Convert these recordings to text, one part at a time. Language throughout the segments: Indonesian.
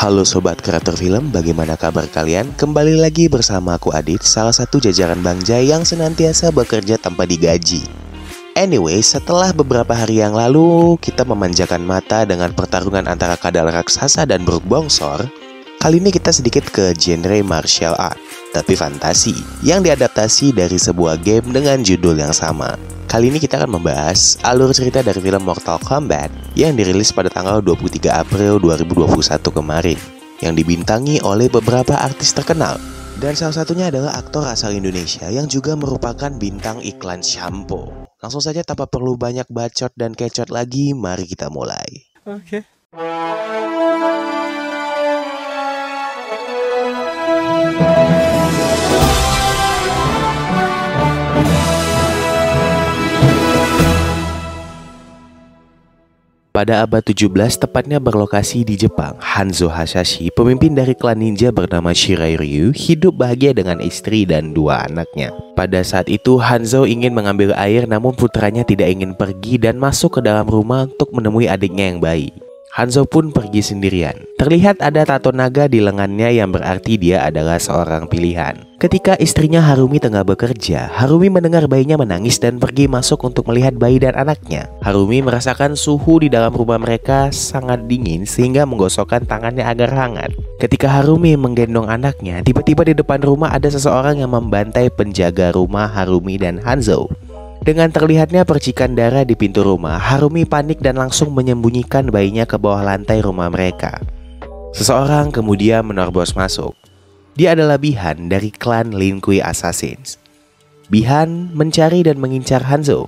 Halo Sobat Kreator Film, bagaimana kabar kalian? Kembali lagi bersama aku Adit, salah satu jajaran Bang Jai yang senantiasa bekerja tanpa digaji. Anyway, setelah beberapa hari yang lalu kita memanjakan mata dengan pertarungan antara kadal raksasa dan Brook Bongsor, kali ini kita sedikit ke genre martial art, tapi fantasi, yang diadaptasi dari sebuah game dengan judul yang sama. Kali ini kita akan membahas alur cerita dari film Mortal Kombat yang dirilis pada tanggal 23 April 2021 kemarin, yang dibintangi oleh beberapa artis terkenal. Dan salah satunya adalah aktor asal Indonesia yang juga merupakan bintang iklan shampoo. Langsung saja tanpa perlu banyak bacot dan kecot lagi, mari kita mulai. Oke. Pada abad 17, tepatnya berlokasi di Jepang, Hanzo Hasashi, pemimpin dari klan ninja bernama Shirai Ryu, hidup bahagia dengan istri dan dua anaknya. Pada saat itu, Hanzo ingin mengambil air namun putranya tidak ingin pergi dan masuk ke dalam rumah untuk menemui adiknya yang bayi. Hanzo pun pergi sendirian. Terlihat ada tato naga di lengannya yang berarti dia adalah seorang pilihan. Ketika istrinya Harumi tengah bekerja, Harumi mendengar bayinya menangis dan pergi masuk untuk melihat bayi dan anaknya. Harumi merasakan suhu di dalam rumah mereka sangat dingin sehingga menggosokkan tangannya agar hangat. Ketika Harumi menggendong anaknya, tiba-tiba di depan rumah ada seseorang yang membantai penjaga rumah Harumi dan Hanzo. Dengan terlihatnya percikan darah di pintu rumah, Harumi panik dan langsung menyembunyikan bayinya ke bawah lantai rumah mereka. Seseorang kemudian menerobos masuk. Dia adalah Bihan dari klan Lin Kuei Assassins. Bihan mencari dan mengincar Hanzo.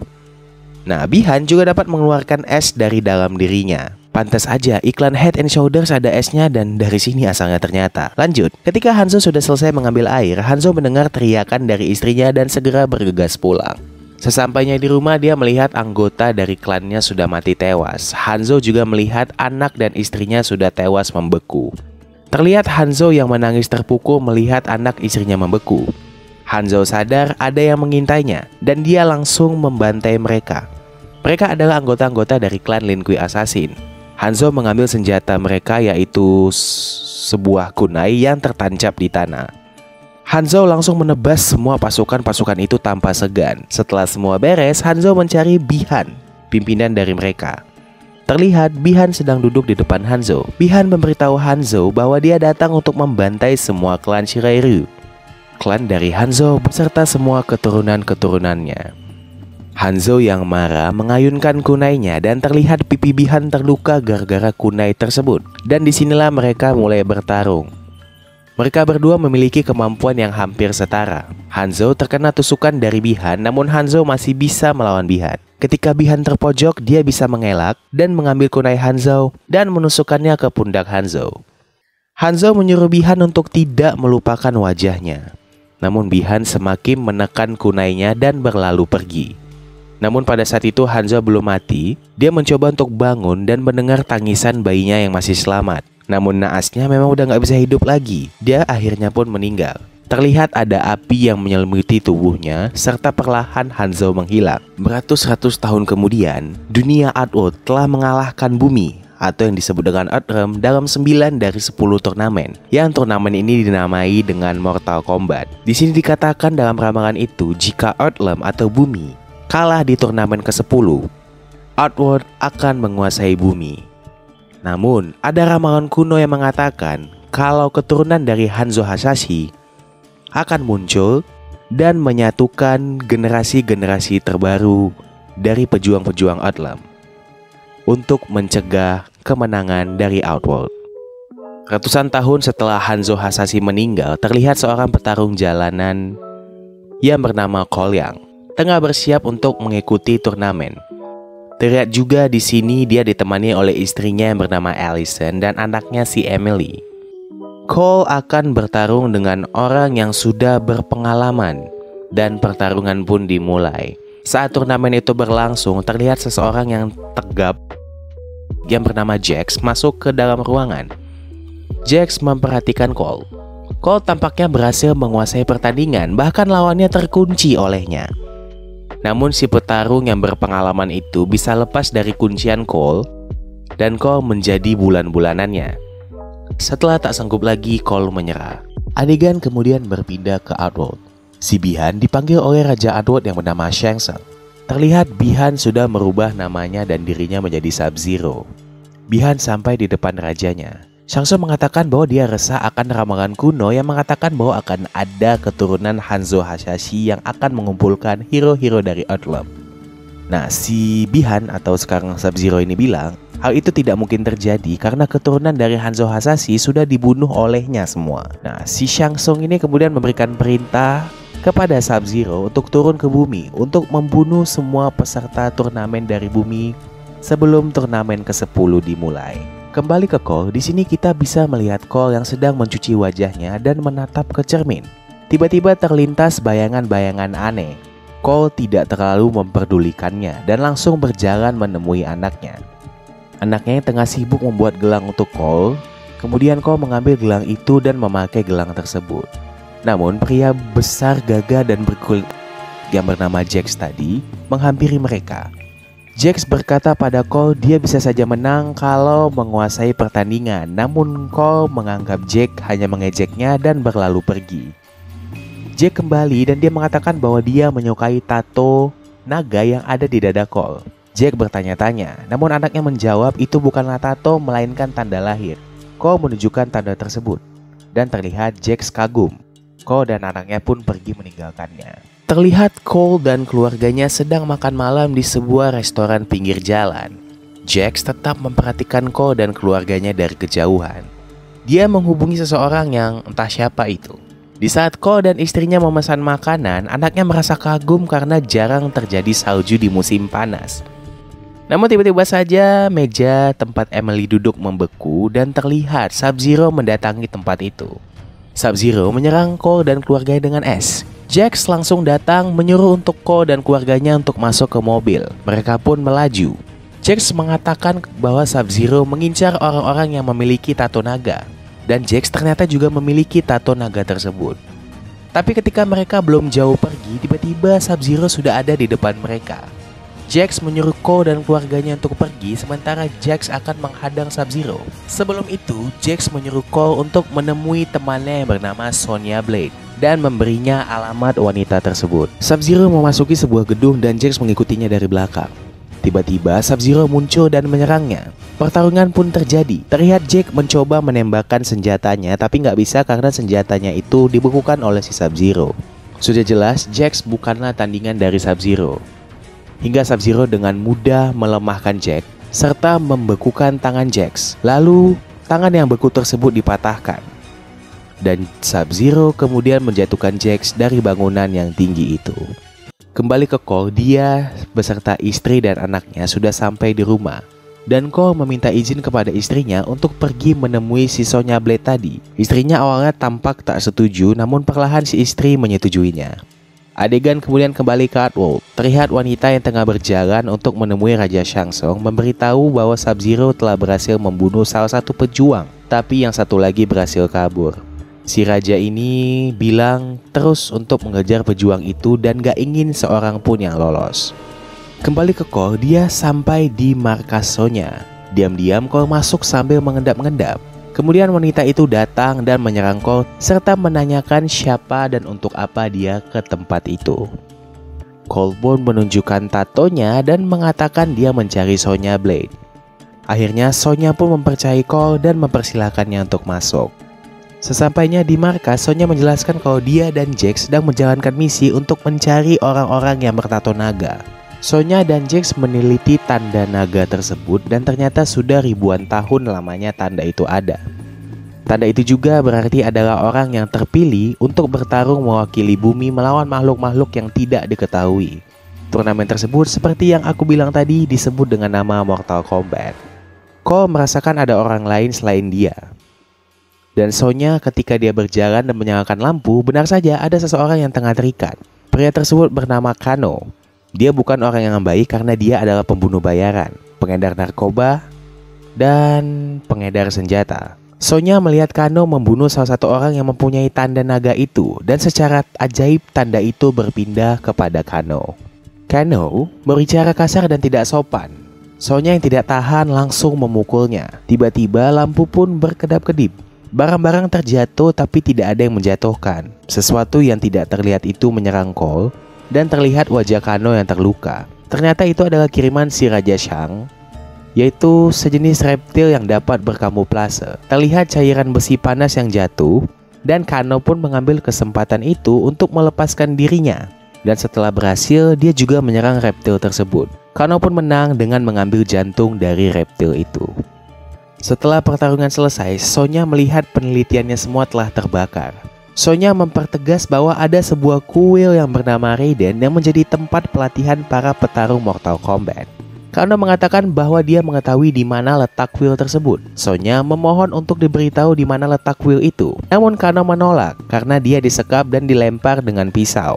Nah, Bihan juga dapat mengeluarkan es dari dalam dirinya. Pantas aja iklan Head and Shoulders ada esnya dan dari sini asalnya ternyata. Lanjut, ketika Hanzo sudah selesai mengambil air, Hanzo mendengar teriakan dari istrinya dan segera bergegas pulang. Sesampainya di rumah, dia melihat anggota dari klannya sudah mati tewas. Hanzo juga melihat anak dan istrinya sudah tewas membeku. Terlihat Hanzo yang menangis terpukul melihat anak istrinya membeku. Hanzo sadar ada yang mengintainya dan dia langsung membantai mereka. Mereka adalah anggota-anggota dari klan Lin Kuei Assassin. Hanzo mengambil senjata mereka, yaitu sebuah kunai yang tertancap di tanah. Hanzo langsung menebas semua pasukan-pasukan itu tanpa segan. Setelah semua beres, Hanzo mencari Bihan, pimpinan dari mereka. Terlihat Bihan sedang duduk di depan Hanzo. Bihan memberitahu Hanzo bahwa dia datang untuk membantai semua klan Shirai Ryu, klan dari Hanzo beserta semua keturunan-keturunannya. Hanzo yang marah mengayunkan kunainya dan terlihat pipi Bihan terluka gara-gara kunai tersebut. Dan disinilah mereka mulai bertarung. Mereka berdua memiliki kemampuan yang hampir setara. Hanzo terkena tusukan dari Bihan, namun Hanzo masih bisa melawan Bihan. Ketika Bihan terpojok, dia bisa mengelak dan mengambil kunai Hanzo dan menusukkannya ke pundak Hanzo. Hanzo menyuruh Bihan untuk tidak melupakan wajahnya. Namun Bihan semakin menekan kunainya dan berlalu pergi. Namun pada saat itu Hanzo belum mati. Dia mencoba untuk bangun dan mendengar tangisan bayinya yang masih selamat. Namun naasnya memang udah gak bisa hidup lagi. Dia akhirnya pun meninggal. Terlihat ada api yang menyelimuti tubuhnya, serta perlahan Hanzo menghilang. Beratus-ratus tahun kemudian, dunia Outworld telah mengalahkan bumi, atau yang disebut dengan Earthrealm, dalam 9 dari 10 turnamen. Yang turnamen ini dinamai dengan Mortal Kombat. Di sini dikatakan dalam ramalan itu, jika Earthrealm atau bumi kalah di turnamen ke-10, Outworld akan menguasai bumi. Namun, ada ramalan kuno yang mengatakan kalau keturunan dari Hanzo Hasashi akan muncul dan menyatukan generasi-generasi terbaru dari pejuang-pejuang Outland untuk mencegah kemenangan dari Outworld. Ratusan tahun setelah Hanzo Hasashi meninggal, terlihat seorang petarung jalanan yang bernama Cole Young tengah bersiap untuk mengikuti turnamen. Terlihat juga di sini dia ditemani oleh istrinya yang bernama Allison dan anaknya si Emily. Cole akan bertarung dengan orang yang sudah berpengalaman dan pertarungan pun dimulai. Saat turnamen itu berlangsung, terlihat seseorang yang tegap yang bernama Jax masuk ke dalam ruangan. Jax memperhatikan Cole. Cole tampaknya berhasil menguasai pertandingan, bahkan lawannya terkunci olehnya. Namun si petarung yang berpengalaman itu bisa lepas dari kuncian Cole dan Cole menjadi bulan-bulanannya. Setelah tak sanggup lagi, Cole menyerah. Adegan kemudian berpindah ke Outworld. Si Bi-Han dipanggil oleh Raja Outworld yang bernama Shang Tsung. Terlihat Bi-Han sudah merubah namanya dan dirinya menjadi Sub-Zero. Bi-Han sampai di depan rajanya. Shang Tsung mengatakan bahwa dia resah akan ramalan kuno yang mengatakan bahwa akan ada keturunan Hanzo Hasashi yang akan mengumpulkan hero-hero dari Outworld. Nah, si Bi-Han atau sekarang Sub-Zero ini bilang, hal itu tidak mungkin terjadi karena keturunan dari Hanzo Hasashi sudah dibunuh olehnya semua. Nah, si Shang Tsung ini kemudian memberikan perintah kepada Sub-Zero untuk turun ke bumi untuk membunuh semua peserta turnamen dari bumi sebelum turnamen ke-10 dimulai. Kembali ke Cole, di sini kita bisa melihat Cole yang sedang mencuci wajahnya dan menatap ke cermin. Tiba-tiba terlintas bayangan-bayangan aneh. Cole tidak terlalu memperdulikannya dan langsung berjalan menemui anaknya. Anaknya yang tengah sibuk membuat gelang untuk Cole. Kemudian Cole mengambil gelang itu dan memakai gelang tersebut. Namun pria besar gagah dan berkulit yang bernama Jax tadi menghampiri mereka. Jax berkata pada Cole dia bisa saja menang kalau menguasai pertandingan. Namun Cole menganggap Jax hanya mengejeknya dan berlalu pergi. Jax kembali dan dia mengatakan bahwa dia menyukai tato naga yang ada di dada Cole. Jax bertanya-tanya, namun anaknya menjawab itu bukanlah tato melainkan tanda lahir. Cole menunjukkan tanda tersebut dan terlihat Jax kagum. Cole dan anaknya pun pergi meninggalkannya. Terlihat Cole dan keluarganya sedang makan malam di sebuah restoran pinggir jalan. Jax tetap memperhatikan Cole dan keluarganya dari kejauhan. Dia menghubungi seseorang yang entah siapa itu. Di saat Cole dan istrinya memesan makanan, anaknya merasa kagum karena jarang terjadi salju di musim panas. Namun tiba-tiba saja meja tempat Emily duduk membeku dan terlihat Sub-Zero mendatangi tempat itu. Sub-Zero menyerang Cole dan keluarganya dengan es. Jax langsung datang menyuruh untuk Cole dan keluarganya untuk masuk ke mobil. Mereka pun melaju. Jax mengatakan bahwa Sub-Zero mengincar orang-orang yang memiliki tato naga. Dan Jax ternyata juga memiliki tato naga tersebut. Tapi ketika mereka belum jauh pergi, tiba-tiba Sub-Zero sudah ada di depan mereka. Jax menyuruh Cole dan keluarganya untuk pergi, sementara Jax akan menghadang Sub-Zero. Sebelum itu, Jax menyuruh Cole untuk menemui temannya yang bernama Sonya Blade dan memberinya alamat wanita tersebut. Sub-Zero memasuki sebuah gedung dan Jax mengikutinya dari belakang. Tiba-tiba Sub-Zero muncul dan menyerangnya. Pertarungan pun terjadi. Terlihat Jax mencoba menembakkan senjatanya, tapi nggak bisa karena senjatanya itu dibekukan oleh si Sub-Zero. Sudah jelas Jax bukanlah tandingan dari Sub-Zero. Hingga Sub-Zero dengan mudah melemahkan Jax serta membekukan tangan Jax. Lalu tangan yang beku tersebut dipatahkan. Dan Sub-Zero kemudian menjatuhkan Jax dari bangunan yang tinggi itu. Kembali ke Cole, dia beserta istri dan anaknya sudah sampai di rumah. Dan Cole meminta izin kepada istrinya untuk pergi menemui si Sonya Blade tadi. Istrinya awalnya tampak tak setuju, namun perlahan si istri menyetujuinya. Adegan kemudian kembali ke Outworld. Terlihat wanita yang tengah berjalan untuk menemui Raja Shang Tsung memberitahu bahwa Sub-Zero telah berhasil membunuh salah satu pejuang, tapi yang satu lagi berhasil kabur. Si raja ini bilang terus untuk mengejar pejuang itu dan gak ingin seorang pun yang lolos. Kembali ke Cole, dia sampai di markas Sonya. Diam-diam Cole masuk sambil mengendap-endap. Kemudian wanita itu datang dan menyerang Cole serta menanyakan siapa dan untuk apa dia ke tempat itu. Cole pun menunjukkan tatonya dan mengatakan dia mencari Sonya Blade. Akhirnya Sonya pun mempercayai Cole dan mempersilahkannya untuk masuk. Sesampainya di markas, Sonya menjelaskan kalau dia dan Jax sedang menjalankan misi untuk mencari orang-orang yang bertato naga. Sonya dan Jax meneliti tanda naga tersebut dan ternyata sudah ribuan tahun lamanya tanda itu ada. Tanda itu juga berarti adalah orang yang terpilih untuk bertarung mewakili bumi melawan makhluk-makhluk yang tidak diketahui. Turnamen tersebut seperti yang aku bilang tadi disebut dengan nama Mortal Kombat. Cole merasakan ada orang lain selain dia. Dan Sonya ketika dia berjalan dan menyalakan lampu, benar saja ada seseorang yang tengah terikat. Pria tersebut bernama Kano. Dia bukan orang yang baik karena dia adalah pembunuh bayaran, pengedar narkoba, dan pengedar senjata. Sonya melihat Kano membunuh salah satu orang yang mempunyai tanda naga itu, dan secara ajaib tanda itu berpindah kepada Kano. Kano berbicara kasar dan tidak sopan. Sonya yang tidak tahan langsung memukulnya. Tiba-tiba lampu pun berkedap-kedip. Barang-barang terjatuh tapi tidak ada yang menjatuhkan. Sesuatu yang tidak terlihat itu menyerang Cole dan terlihat wajah Kano yang terluka. Ternyata itu adalah kiriman si Raja Shang, yaitu sejenis reptil yang dapat berkamuflase. Terlihat cairan besi panas yang jatuh dan Kano pun mengambil kesempatan itu untuk melepaskan dirinya. Dan setelah berhasil, dia juga menyerang reptil tersebut. Kano pun menang dengan mengambil jantung dari reptil itu. Setelah pertarungan selesai, Sonya melihat penelitiannya semua telah terbakar. Sonya mempertegas bahwa ada sebuah kuil yang bernama Raiden yang menjadi tempat pelatihan para petarung Mortal Kombat. Kano mengatakan bahwa dia mengetahui di mana letak kuil tersebut. Sonya memohon untuk diberitahu di mana letak kuil itu. Namun Kano menolak karena dia disekap dan dilempar dengan pisau.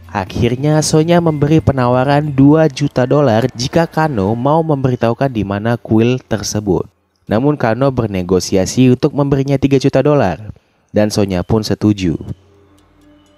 Akhirnya Sonya memberi penawaran $2 juta jika Kano mau memberitahukan di mana kuil tersebut. Namun Kano bernegosiasi untuk memberinya $3 juta dan Sonya pun setuju.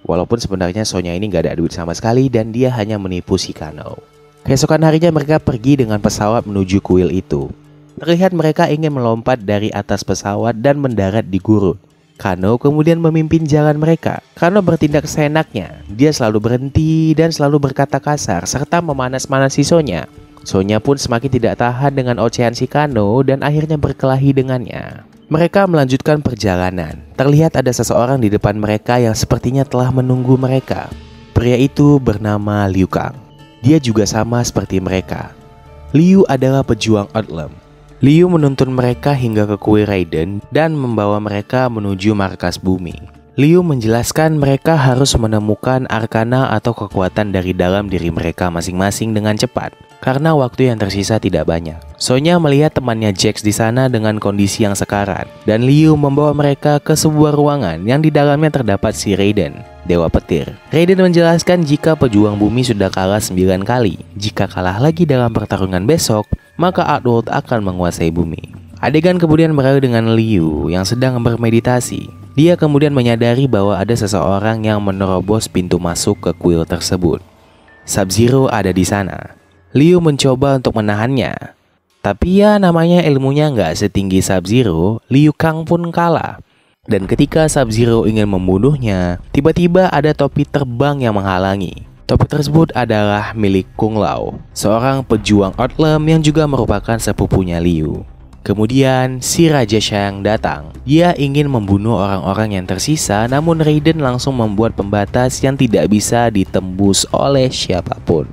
Walaupun sebenarnya Sonya ini gak ada duit sama sekali dan dia hanya menipu si Kano. Keesokan harinya mereka pergi dengan pesawat menuju kuil itu. Terlihat mereka ingin melompat dari atas pesawat dan mendarat di gurun. Kano kemudian memimpin jalan mereka. Kano bertindak seenaknya. Dia selalu berhenti dan selalu berkata kasar serta memanas-manasi Sonya. Sonya pun semakin tidak tahan dengan ocehan si Kano dan akhirnya berkelahi dengannya. Mereka melanjutkan perjalanan. Terlihat ada seseorang di depan mereka yang sepertinya telah menunggu mereka. Pria itu bernama Liu Kang. Dia juga sama seperti mereka. Liu adalah pejuang Outland. Liu menuntun mereka hingga ke kuil Raiden dan membawa mereka menuju markas bumi. Liu menjelaskan mereka harus menemukan arkana atau kekuatan dari dalam diri mereka masing-masing dengan cepat, karena waktu yang tersisa tidak banyak. Sonya melihat temannya Jax di sana dengan kondisi yang sekarat, dan Liu membawa mereka ke sebuah ruangan yang di dalamnya terdapat si Raiden, Dewa Petir. Raiden menjelaskan jika pejuang bumi sudah kalah 9 kali. Jika kalah lagi dalam pertarungan besok, maka Outworld akan menguasai bumi. Adegan kemudian beralih dengan Liu yang sedang bermeditasi. Dia kemudian menyadari bahwa ada seseorang yang menerobos pintu masuk ke kuil tersebut. Sub-Zero ada di sana. Liu mencoba untuk menahannya. Tapi ya namanya ilmunya nggak setinggi Sub-Zero, Liu Kang pun kalah. Dan ketika Sub-Zero ingin membunuhnya, tiba-tiba ada topi terbang yang menghalangi. Topi tersebut adalah milik Kung Lao, seorang pejuang Outland yang juga merupakan sepupunya Liu. Kemudian si Raja Shang datang. Dia ingin membunuh orang-orang yang tersisa, namun Raiden langsung membuat pembatas yang tidak bisa ditembus oleh siapapun.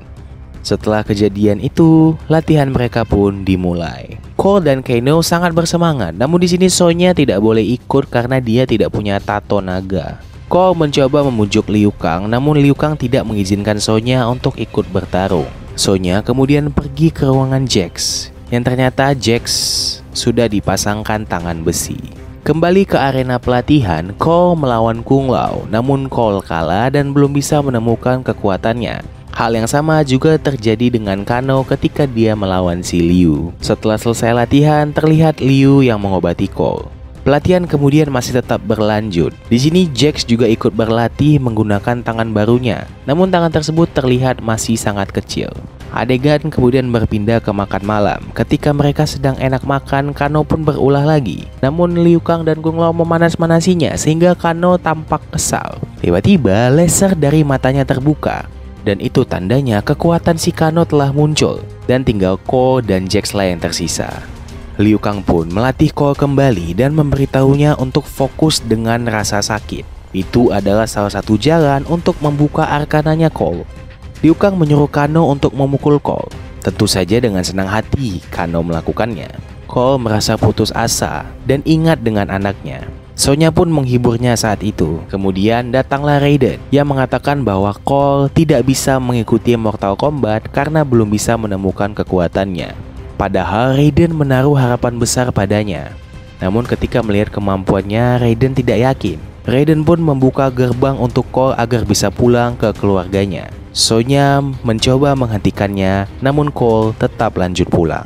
Setelah kejadian itu, latihan mereka pun dimulai. Cole dan Kano sangat bersemangat, namun di sini Sonya tidak boleh ikut karena dia tidak punya tato naga. Cole mencoba memujuk Liu Kang, namun Liu Kang tidak mengizinkan Sonya untuk ikut bertarung. Sonya kemudian pergi ke ruangan Jax, yang ternyata Jax sudah dipasangkan tangan besi. Kembali ke arena pelatihan, Cole melawan Kung Lao, namun Cole kalah dan belum bisa menemukan kekuatannya. Hal yang sama juga terjadi dengan Kano ketika dia melawan si Liu. Setelah selesai latihan, terlihat Liu yang mengobati Cole. Pelatihan kemudian masih tetap berlanjut. Di sini Jax juga ikut berlatih menggunakan tangan barunya, namun tangan tersebut terlihat masih sangat kecil. Adegan kemudian berpindah ke makan malam. Ketika mereka sedang enak makan, Kano pun berulah lagi. Namun Liu Kang dan Kung Lao memanas-manasinya sehingga Kano tampak kesal. Tiba-tiba laser dari matanya terbuka. Dan itu tandanya kekuatan si Kano telah muncul. Dan tinggal Cole dan Jax lah yang tersisa. Liu Kang pun melatih Cole kembali dan memberitahunya untuk fokus dengan rasa sakit. Itu adalah salah satu jalan untuk membuka arkananya Cole. Liu Kang menyuruh Kano untuk memukul Cole. Tentu saja dengan senang hati Kano melakukannya. Cole merasa putus asa dan ingat dengan anaknya. Sonya pun menghiburnya saat itu. Kemudian datanglah Raiden yang mengatakan bahwa Cole tidak bisa mengikuti Mortal Kombat karena belum bisa menemukan kekuatannya. Padahal Raiden menaruh harapan besar padanya. Namun ketika melihat kemampuannya, Raiden tidak yakin. Raiden pun membuka gerbang untuk Cole agar bisa pulang ke keluarganya. Sonya mencoba menghentikannya, namun Cole tetap lanjut pulang.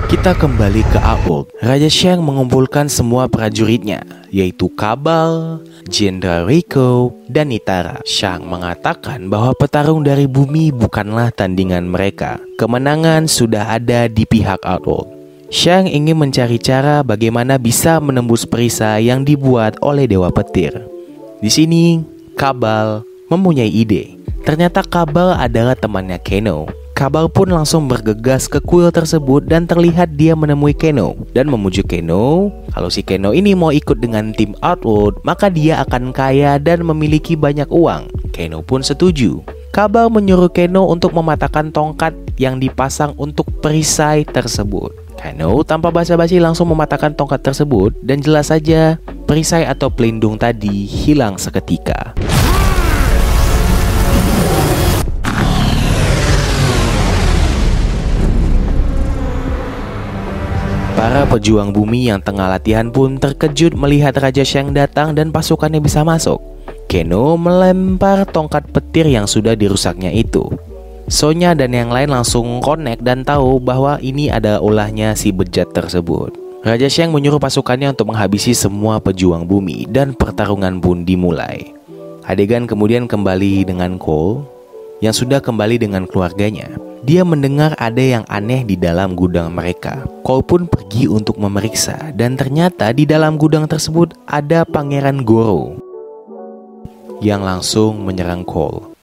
Kita kembali ke Outworld. Raja Shang mengumpulkan semua prajuritnya, yaitu Cabal, Jenderal Reiko, dan Nitara. Shang mengatakan bahwa petarung dari bumi bukanlah tandingan mereka. Kemenangan sudah ada di pihak Outworld. Shang ingin mencari cara bagaimana bisa menembus perisai yang dibuat oleh Dewa Petir. Di sini, Cabal mempunyai ide. Ternyata Cabal adalah temannya Keno. Cabal pun langsung bergegas ke kuil tersebut dan terlihat dia menemui Keno dan memujuk Keno. Kalau si Keno ini mau ikut dengan tim Outworld, maka dia akan kaya dan memiliki banyak uang. Keno pun setuju. Cabal menyuruh Keno untuk mematahkan tongkat yang dipasang untuk perisai tersebut. Keno tanpa basa-basi langsung mematahkan tongkat tersebut dan jelas saja perisai atau pelindung tadi hilang seketika. Para pejuang bumi yang tengah latihan pun terkejut melihat Raja Shang datang dan pasukannya bisa masuk. Keno melempar tongkat petir yang sudah dirusaknya itu. Sonya dan yang lain langsung connect dan tahu bahwa ini adalah ulahnya si bejat tersebut. Raja Shang menyuruh pasukannya untuk menghabisi semua pejuang bumi dan pertarungan pun dimulai. Adegan kemudian kembali dengan Cole yang sudah kembali dengan keluarganya. Dia mendengar ada yang aneh di dalam gudang mereka. Cole pun pergi untuk memeriksa dan ternyata di dalam gudang tersebut ada Pangeran Goro yang langsung menyerang Cole.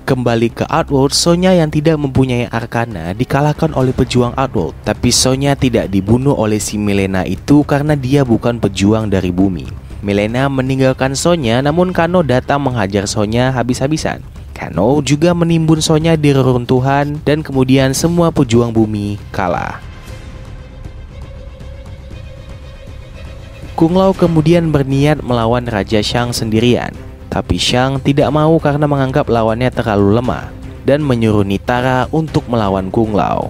Kembali ke Outworld, Sonya yang tidak mempunyai arkana dikalahkan oleh pejuang Outworld. Tapi Sonya tidak dibunuh oleh si Milena itu karena dia bukan pejuang dari bumi. Milena meninggalkan Sonya, namun Kano datang menghajar Sonya habis-habisan. Kano juga menimbun Sonya di reruntuhan dan kemudian semua pejuang bumi kalah. Kung Lao kemudian berniat melawan Raja Shang sendirian. Tapi Shang tidak mau karena menganggap lawannya terlalu lemah dan menyuruh Nitara untuk melawan Kung Lao.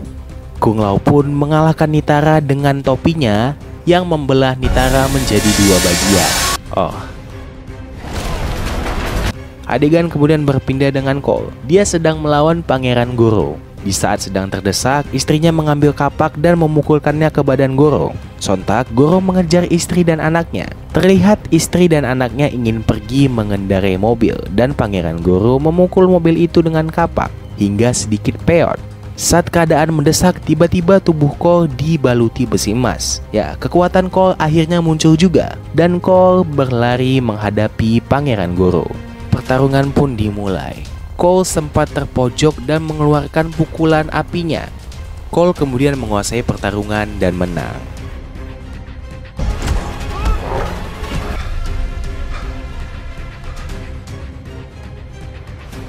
Kung Lao pun mengalahkan Nitara dengan topinya yang membelah Nitara menjadi dua bagian. Adegan kemudian berpindah dengan Cole. Dia sedang melawan Pangeran Goro. Di saat sedang terdesak, istrinya mengambil kapak dan memukulkannya ke badan Goro. Sontak, Goro mengejar istri dan anaknya. Terlihat istri dan anaknya ingin pergi mengendarai mobil dan Pangeran Goro memukul mobil itu dengan kapak hingga sedikit peot. Saat keadaan mendesak, tiba-tiba tubuh Cole dibaluti besi emas. Ya, kekuatan Cole akhirnya muncul juga dan Cole berlari menghadapi Pangeran Goro. Pertarungan pun dimulai. Cole sempat terpojok dan mengeluarkan pukulan apinya. Cole kemudian menguasai pertarungan dan menang.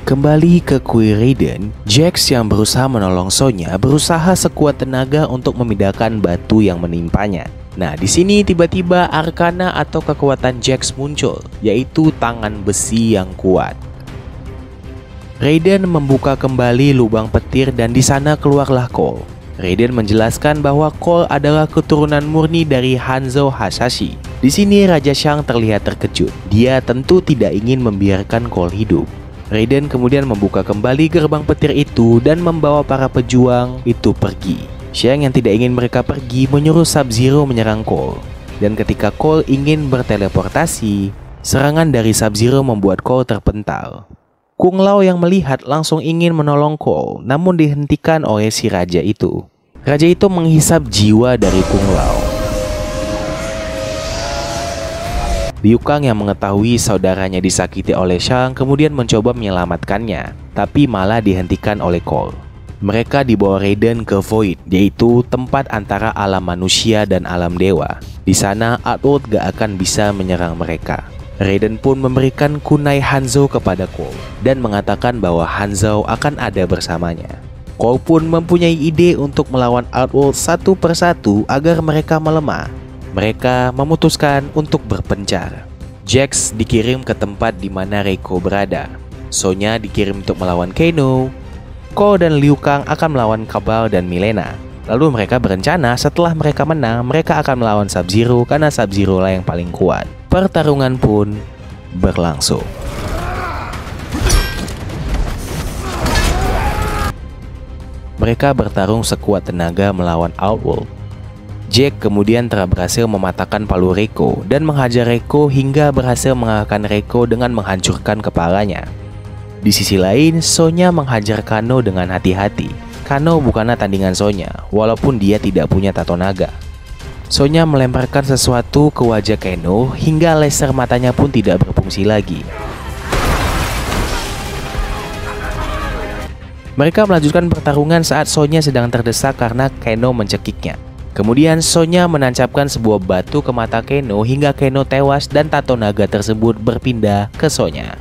Kembali ke kuil Raiden, Jax yang berusaha menolong Sonya berusaha sekuat tenaga untuk memindahkan batu yang menimpanya. Nah, di sini tiba-tiba arkana atau kekuatan Jax muncul, yaitu tangan besi yang kuat. Raiden membuka kembali lubang petir dan di sana keluarlah Cole. Raiden menjelaskan bahwa Cole adalah keturunan murni dari Hanzo Hasashi. Di sini Raja Shang terlihat terkejut. Dia tentu tidak ingin membiarkan Cole hidup. Raiden kemudian membuka kembali gerbang petir itu dan membawa para pejuang itu pergi. Shang yang tidak ingin mereka pergi menyuruh Sub-Zero menyerang Cole. Dan ketika Cole ingin berteleportasi, serangan dari Sub-Zero membuat Cole terpental. Kung Lao yang melihat langsung ingin menolong Cole, namun dihentikan oleh si raja itu. Raja itu menghisap jiwa dari Kung Lao. Liu Kang yang mengetahui saudaranya disakiti oleh Shang kemudian mencoba menyelamatkannya, tapi malah dihentikan oleh Cole. Mereka dibawa Raiden ke Void, yaitu tempat antara alam manusia dan alam dewa. Di sana Outworld gak akan bisa menyerang mereka. Raiden pun memberikan kunai Hanzo kepada Cole dan mengatakan bahwa Hanzo akan ada bersamanya. Cole pun mempunyai ide untuk melawan Outworld satu persatu agar mereka melemah. Mereka memutuskan untuk berpencar. Jax dikirim ke tempat di mana Reiko berada. Sonya dikirim untuk melawan Kano. Cole dan Liu Kang akan melawan Cabal dan Milena. Lalu mereka berencana setelah mereka menang, mereka akan melawan Sub-Zero karena Sub-Zero lah yang paling kuat. Pertarungan pun berlangsung. Mereka bertarung sekuat tenaga melawan Outworld. Jack kemudian telah berhasil mematahkan palu Reiko dan menghajar Reiko hingga berhasil mengalahkan Reiko dengan menghancurkan kepalanya. Di sisi lain, Sonya menghajar Kano dengan hati-hati. Kano bukanlah tandingan Sonya, walaupun dia tidak punya tato naga. Sonya melemparkan sesuatu ke wajah Kano hingga laser matanya pun tidak berfungsi lagi. Mereka melanjutkan pertarungan saat Sonya sedang terdesak karena Kano mencekiknya. Kemudian Sonya menancapkan sebuah batu ke mata Kano hingga Kano tewas dan tato naga tersebut berpindah ke Sonya.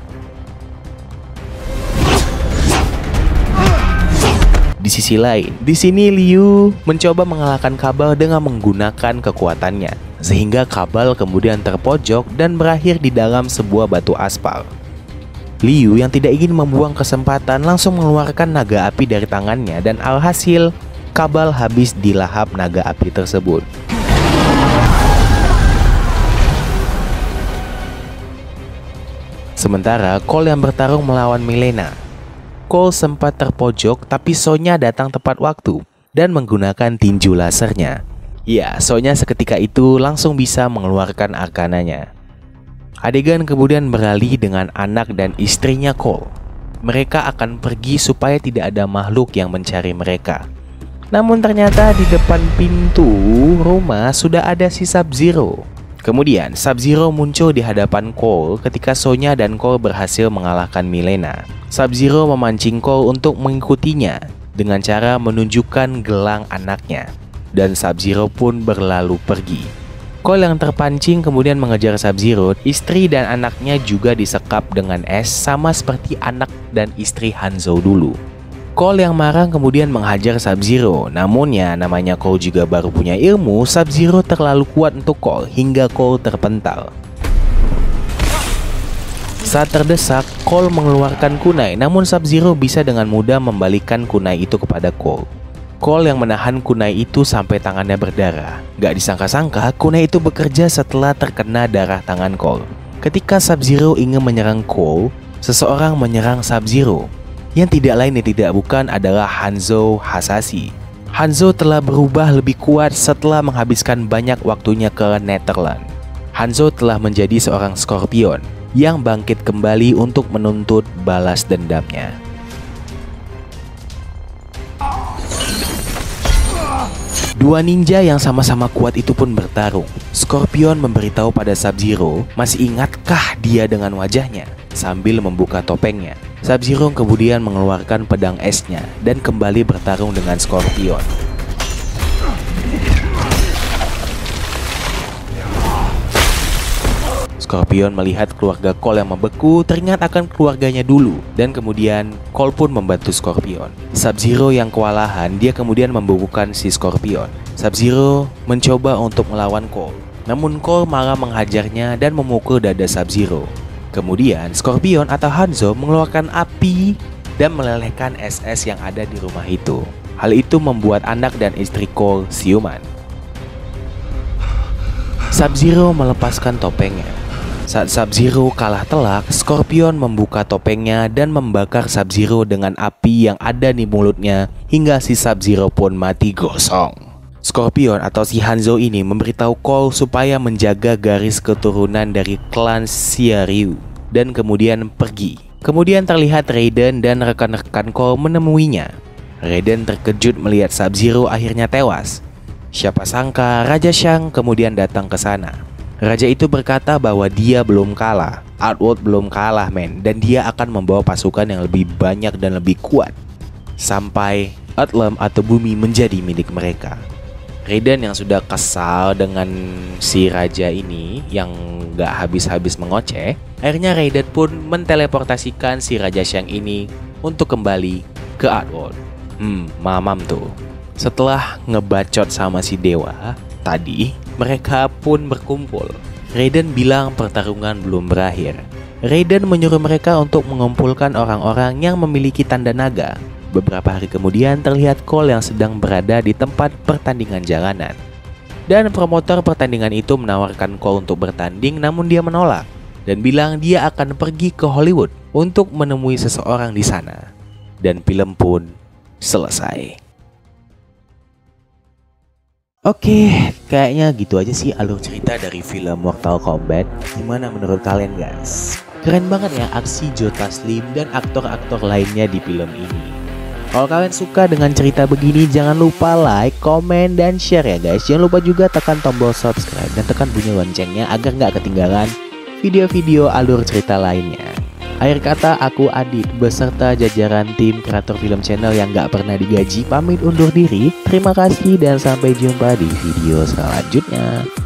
Di sisi lain, di sini Liu mencoba mengalahkan Kabal dengan menggunakan kekuatannya, sehingga Kabal kemudian terpojok dan berakhir di dalam sebuah batu aspal. Liu yang tidak ingin membuang kesempatan langsung mengeluarkan naga api dari tangannya dan alhasil Kabal habis dilahap naga api tersebut. Sementara Cole yang bertarung melawan Milena. Cole sempat terpojok tapi Sonya datang tepat waktu dan menggunakan tinju lasernya. Ya, Sonya seketika itu langsung bisa mengeluarkan arkananya. Adegan kemudian beralih dengan anak dan istrinya Cole. Mereka akan pergi supaya tidak ada makhluk yang mencari mereka. Namun ternyata di depan pintu rumah sudah ada si Sub-Zero. Kemudian Sub-Zero muncul di hadapan Cole ketika Sonya dan Cole berhasil mengalahkan Milena. Sub-Zero memancing Cole untuk mengikutinya dengan cara menunjukkan gelang anaknya. Dan Sub-Zero pun berlalu pergi. Cole yang terpancing kemudian mengejar Sub-Zero. Istri dan anaknya juga disekap dengan es sama seperti anak dan istri Hanzo dulu. Cole yang marah kemudian menghajar Sub-Zero. Namun ya namanya Cole juga baru punya ilmu, Sub-Zero terlalu kuat untuk Cole hingga Cole terpental. Saat terdesak, Cole mengeluarkan kunai, namun Sub-Zero bisa dengan mudah membalikkan kunai itu kepada Cole. Cole yang menahan kunai itu sampai tangannya berdarah. Gak disangka-sangka kunai itu bekerja setelah terkena darah tangan Cole. Ketika Sub-Zero ingin menyerang Cole, seseorang menyerang Sub-Zero. Yang tidak lain dan tidak bukan adalah Hanzo Hasashi. Hanzo telah berubah lebih kuat setelah menghabiskan banyak waktunya ke Netherland. Hanzo telah menjadi seorang Scorpion yang bangkit kembali untuk menuntut balas dendamnya. Dua ninja yang sama-sama kuat itu pun bertarung. Scorpion memberitahu pada Sub-Zero, masih ingatkah dia dengan wajahnya? Sambil membuka topengnya. Sub-Zero kemudian mengeluarkan pedang esnya dan kembali bertarung dengan Scorpion. Scorpion melihat keluarga Cole yang membeku, teringat akan keluarganya dulu, dan kemudian Cole pun membantu Scorpion. Sub-Zero yang kewalahan, dia kemudian membubuhkan si Scorpion. Sub-Zero mencoba untuk melawan Cole, namun Cole malah menghajarnya dan memukul dada Sub-Zero. Kemudian Scorpion atau Hanzo mengeluarkan api dan melelehkan SS yang ada di rumah itu. Hal itu membuat anak dan istri Cole siuman. Sub-Zero melepaskan topengnya. Saat Sub-Zero kalah telak, Scorpion membuka topengnya dan membakar Sub-Zero dengan api yang ada di mulutnya hingga si Sub-Zero pun mati gosong. Scorpion atau si Hanzo ini memberitahu Cole supaya menjaga garis keturunan dari klan Xiaryu dan kemudian pergi. Kemudian terlihat Raiden dan rekan-rekan Cole menemuinya. Raiden terkejut melihat Sub-Zero akhirnya tewas. Siapa sangka Raja Shang kemudian datang ke sana. Raja itu berkata bahwa dia belum kalah, Outworld belum kalah men, dan dia akan membawa pasukan yang lebih banyak dan lebih kuat sampai Outland atau bumi menjadi milik mereka. Raiden yang sudah kesal dengan si raja ini yang gak habis-habis mengoceh, akhirnya Raiden pun menteleportasikan si Raja Shang ini untuk kembali ke Outworld. Mamam tuh. Setelah ngebacot sama si dewa tadi, mereka pun berkumpul. Raiden bilang pertarungan belum berakhir. Raiden menyuruh mereka untuk mengumpulkan orang-orang yang memiliki tanda naga Beberapa hari kemudian terlihat Cole yang sedang berada di tempat pertandingan jalanan. Dan promotor pertandingan itu menawarkan Cole untuk bertanding, namun dia menolak dan bilang dia akan pergi ke Hollywood untuk menemui seseorang di sana. Dan film pun selesai. Oke, kayaknya gitu aja sih alur cerita dari film Mortal Kombat. Gimana menurut kalian guys? Keren banget ya aksi Joe Taslim dan aktor-aktor lainnya di film ini. Kalau kalian suka dengan cerita begini, jangan lupa like, komen, dan share ya guys. Jangan lupa juga tekan tombol subscribe dan tekan bunyi loncengnya agar nggak ketinggalan video-video alur cerita lainnya. Akhir kata, aku Adit beserta jajaran tim kreator film channel yang gak pernah digaji pamit undur diri. Terima kasih dan sampai jumpa di video selanjutnya.